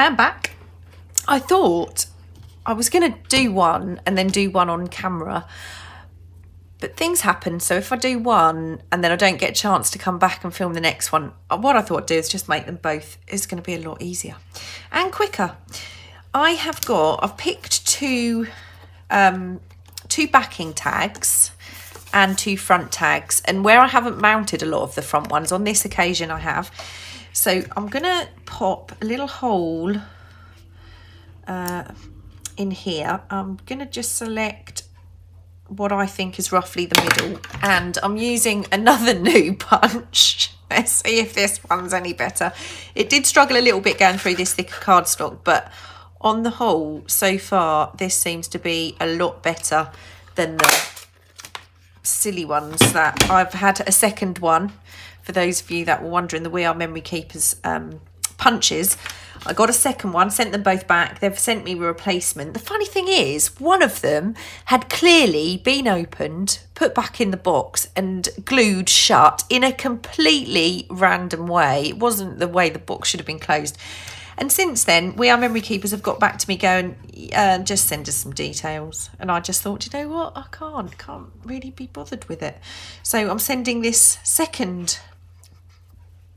I am back. I thought I was going to do one and then do one on camera, but things happen. So if I do one and then I don't get a chance to come back and film the next one, what I thought I'd do is just make them both. It's going to be a lot easier and quicker. I've picked two backing tags and 2 front tags, and where I haven't mounted a lot of the front ones, on this occasion I have. So I'm gonna pop a little hole in here. I'm gonna just select what I think is roughly the middle, and I'm using another new punch. Let's see if this one's any better. It did struggle a little bit going through this thicker cardstock, but on the whole, so far, this seems to be a lot better than the silly ones that I've had. A second one, for those of you that were wondering, the We Are Memory Keepers punches. I got a second one, sent them both back. They've sent me a replacement. The funny thing is, one of them had clearly been opened, put back in the box and glued shut in a completely random way. It wasn't the way the box should have been closed. And since then, We Are Memory Keepers have got back to me going, just send us some details. And I just thought, you know what, I can't really be bothered with it. So I'm sending this second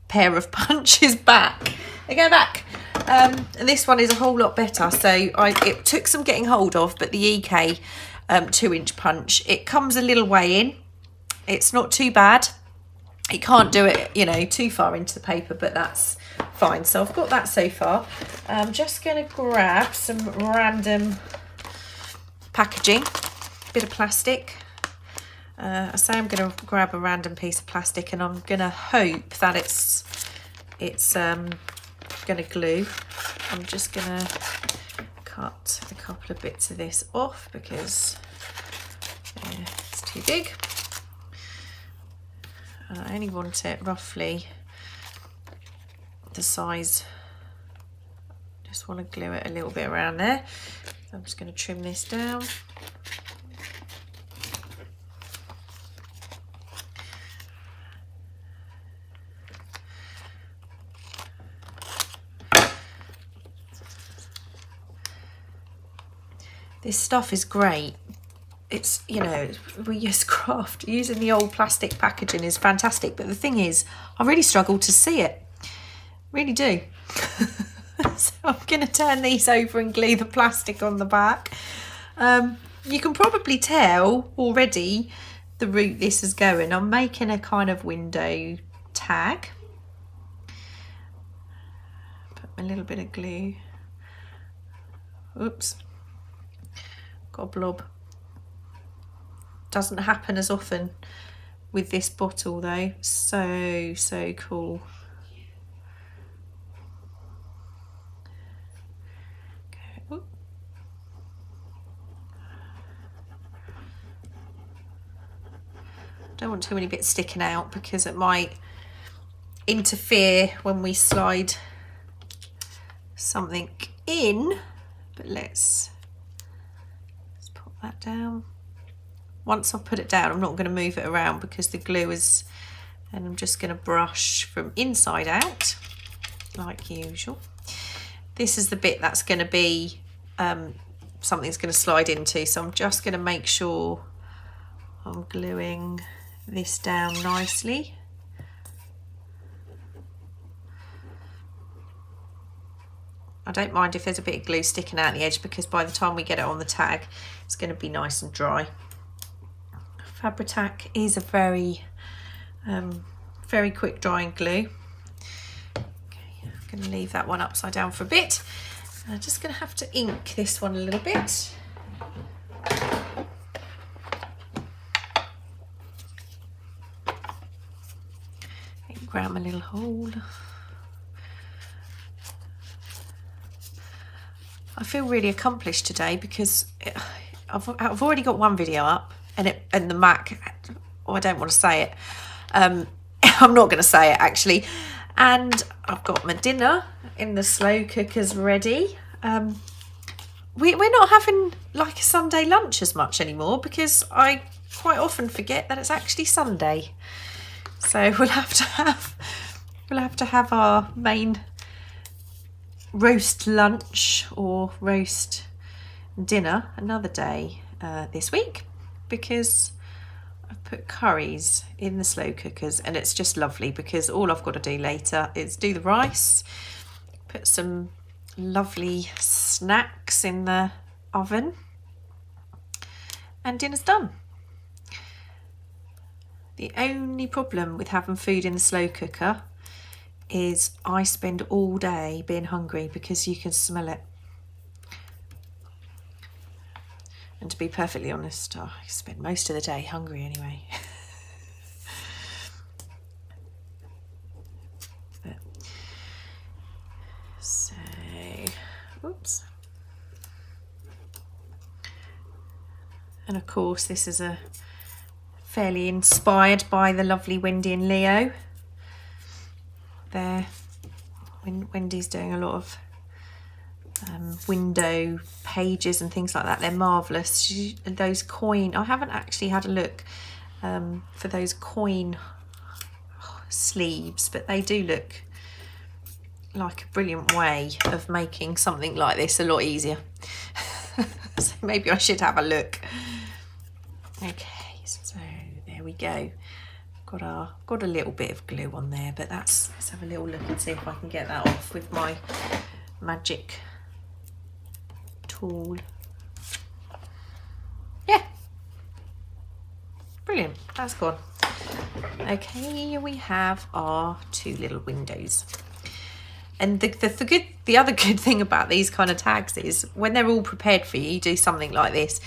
pair of punches back. They go back. And this one is a whole lot better. So it took some getting hold of, but the EK 2-inch punch, it comes a little way in. It's not too bad. You can't do it, you know, too far into the paper, but that's fine. So I've got that so far. I'm just going to grab some random packaging, bit of plastic. I say I'm going to grab a random piece of plastic, and I'm going to hope that it's going to glue. I'm just going to cut a couple of bits of this off because it's too big. I only want it roughly the size. Just want to glue it a little bit around there. So I'm just going to trim this down. This stuff is great. It's, you know, we use craft. Using the old plastic packaging is fantastic, but the thing is, I really struggle to see it. Really do. So I'm going to turn these over and glue the plastic on the back. You can probably tell already the route this is going. I'm making a kind of window tag. Put a little bit of glue. Oops. Got a blob. Doesn't happen as often with this bottle though. So cool. Okay. Don't want too many bits sticking out because it might interfere when we slide something in, but let's put that down. Once I've put it down, I'm not going to move it around because the glue is, and I'm just going to brush from inside out like usual. This is the bit that's going to be something's going to slide into, so I'm just going to make sure I'm gluing this down nicely. I don't mind if there's a bit of glue sticking out the edge because by the time we get it on the tag, it's going to be nice and dry. Fabri-Tac is a very quick drying glue. Okay, I'm going to leave that one upside down for a bit. I'm just going to have to ink this one a little bit. Grab a little hole. I feel really accomplished today because I've already got one video up. And the Mac, oh, I don't want to say it. I'm not going to say it actually. And I've got my dinner in the slow cookers ready. We're not having like a Sunday lunch as much anymore because I quite often forget that it's actually Sunday. So we'll have to have our main roast lunch or roast dinner another day this week, because I've put curries in the slow cookers, and it's just lovely because all I've got to do later is do the rice, put some lovely snacks in the oven, and dinner's done. The only problem with having food in the slow cooker is I spend all day being hungry because you can smell it. And to be perfectly honest, I spend most of the day hungry anyway. So, oops. And of course, this is a fairly inspired by the lovely Wendy and Leo. There, Wendy's doing a lot of window pages and things like that. They're marvellous. Those coin, I haven't actually had a look for those coin sleeves, but they do look like a brilliant way of making something like this a lot easier. So maybe I should have a look. Okay, so there we go. Got a little bit of glue on there, but let's have a little look and see if I can get that off with my magic tool. Yeah, brilliant, that's gone. Okay, here we have our two little windows. And the other good thing about these kind of tags is when they're all prepared for you, you do something like this,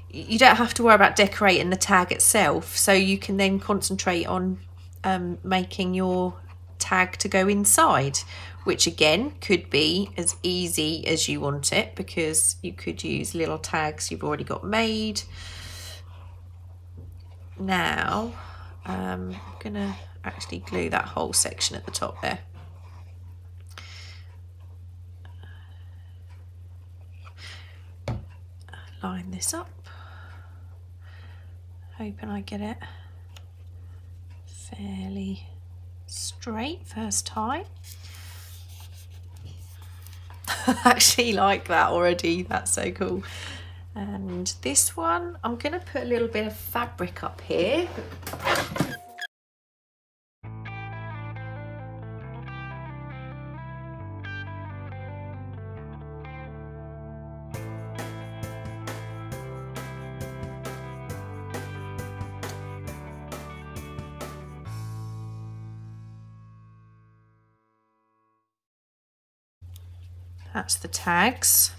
you don't have to worry about decorating the tag itself, so you can then concentrate on making your tag to go inside, which again could be as easy as you want it, because you could use little tags you've already got made. Now I'm gonna actually glue that whole section at the top there. Line this up, hoping I get it fairly straight first time. I actually like that already, that's so cool. And this one, I'm going to put a little bit of fabric up here. That's the tags.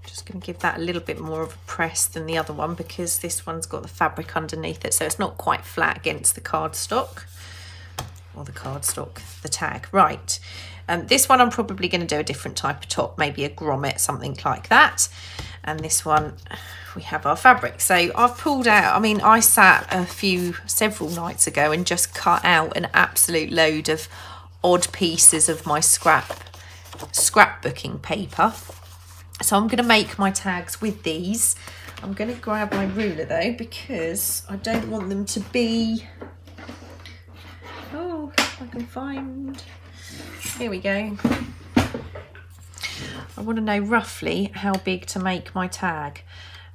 Just going to give that a little bit more of a press than the other one, because this one's got the fabric underneath it, so it's not quite flat against the cardstock, or the tag. Right, this one I'm probably going to do a different type of top, maybe a grommet, something like that. And this one, we have our fabric. So I've pulled out, I mean, I sat several nights ago and just cut out an absolute load of odd pieces of my scrapbooking paper. So I'm going to make my tags with these. I'm going to grab my ruler though, because I don't want them to be, oh, if I can find, here we go. I want to know roughly how big to make my tag,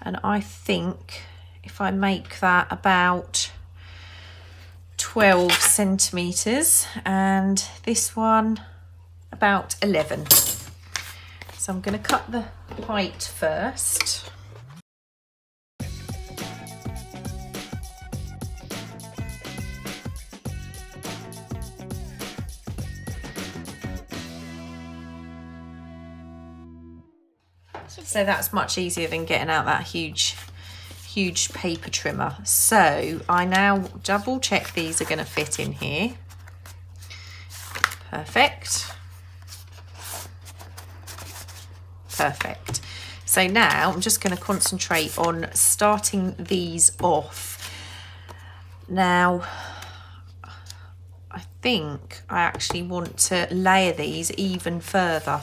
and I think if I make that about 12 centimetres and this one about 11. So I'm going to cut the height first. So that's much easier than getting out that huge paper trimmer. So I now double check these are going to fit in here. Perfect. Perfect. So now I'm just going to concentrate on starting these off. Now, I think I actually want to layer these even further.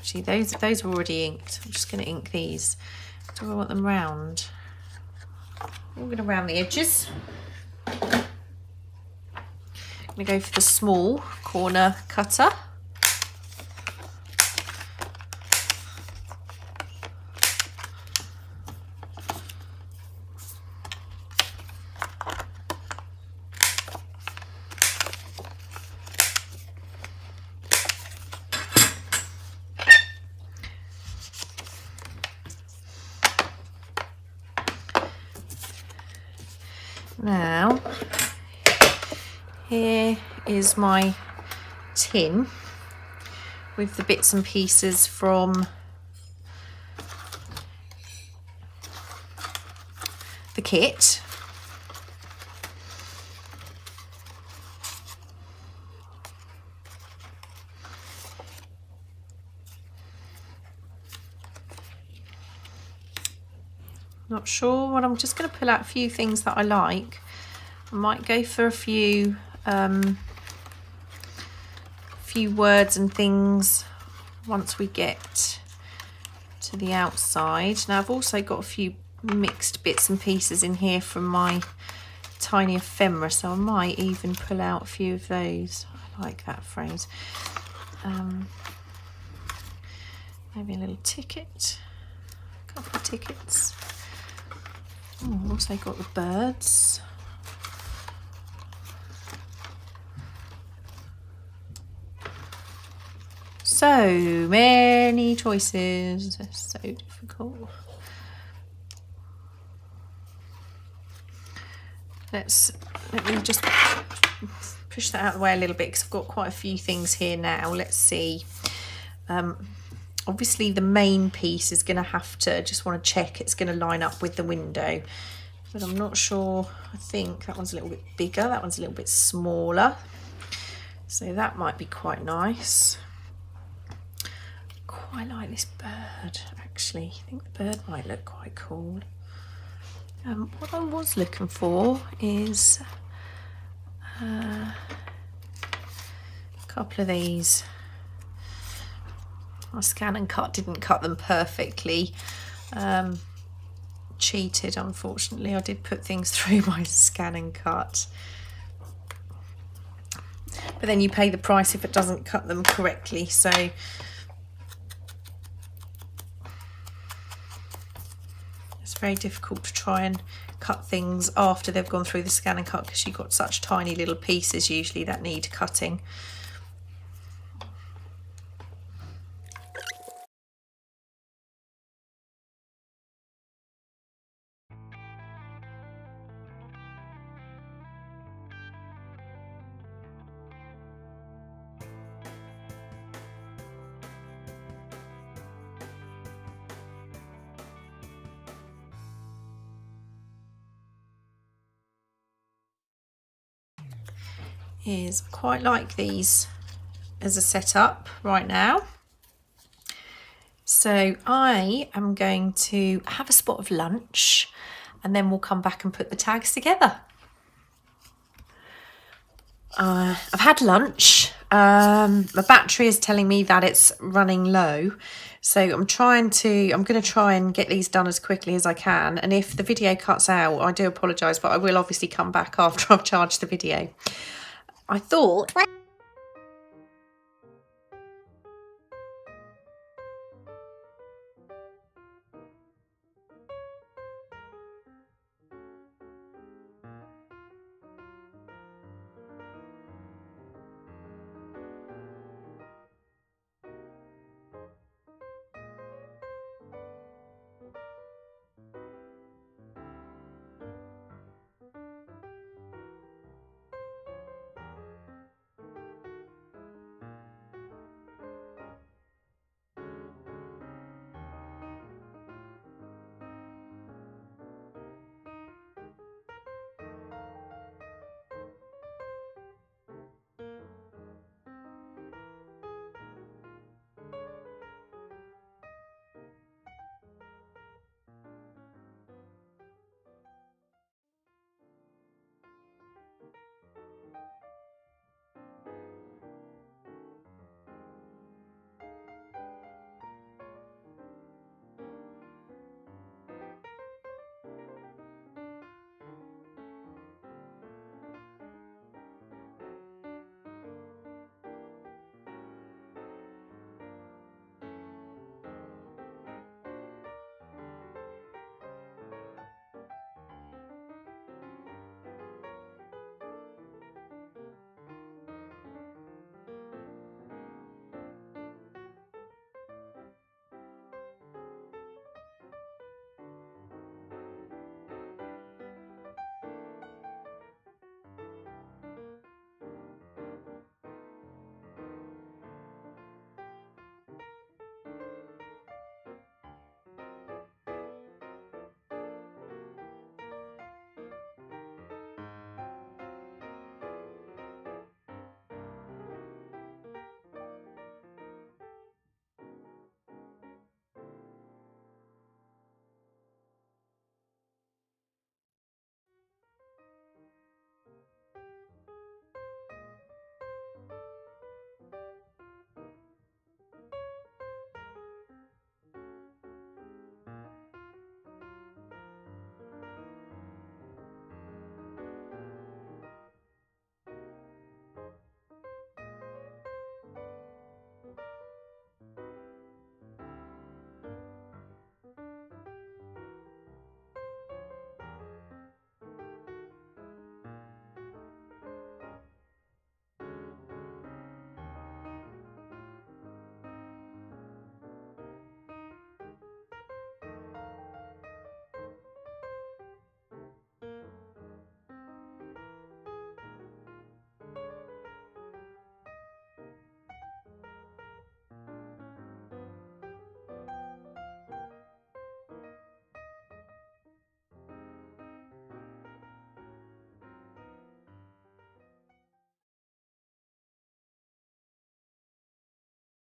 Actually, those are already inked. I'm just going to ink these. Do I want them round? I'm going to round the edges. I'm going to go for the small corner cutter. Now, here is my tin with the bits and pieces from the kit. Not sure what, I'm just going to pull out a few things that I like. I might go for a few words and things once we get to the outside. Now I've also got a few mixed bits and pieces in here from my tiny ephemera, so I might even pull out a few of those. I like that phrase. Maybe a little ticket, a couple of tickets. Oh, I've also got the birds. So many choices, they're so difficult. Let me just push that out of the way a little bit because I've got quite a few things here now. Let's see. Obviously the main piece is going to have to, just want to check it's going to line up with the window, but I'm not sure. I think that one's a little bit bigger, that one's a little bit smaller, so that might be quite nice. Quite like this bird actually. I think the bird might look quite cool. What I was looking for is a couple of these. My scan and cut didn't cut them perfectly. Cheated, unfortunately. I did put things through my scan and cut. But then you pay the price if it doesn't cut them correctly. So it's very difficult to try and cut things after they've gone through the scan and cut because you've got such tiny little pieces usually that need cutting. I quite like these as a setup right now. So I am going to have a spot of lunch and then we'll come back and put the tags together. I've had lunch. My battery is telling me that it's running low. So I'm going to try and get these done as quickly as I can. And if the video cuts out, I do apologise, but I will obviously come back after I've charged the video. I thought...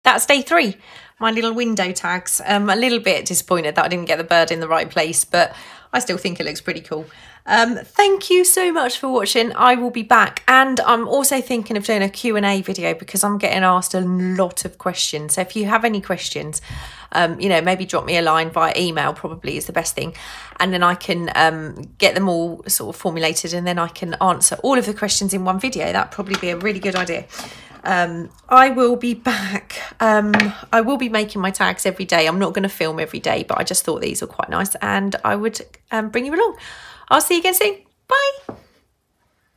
that's day 3, my little window tags. A little bit disappointed that I didn't get the bird in the right place, but I still think it looks pretty cool. Thank you so much for watching. I will be back, and I'm also thinking of doing a Q&A video because I'm getting asked a lot of questions. So if you have any questions, you know, maybe drop me a line via email, probably is the best thing, and then I can get them all sort of formulated, and then I can answer all of the questions in one video. That'd probably be a really good idea. I will be back. I will be making my tags every day. I'm not going to film every day, but I just thought these were quite nice, and I would bring you along. I'll see you again soon. Bye.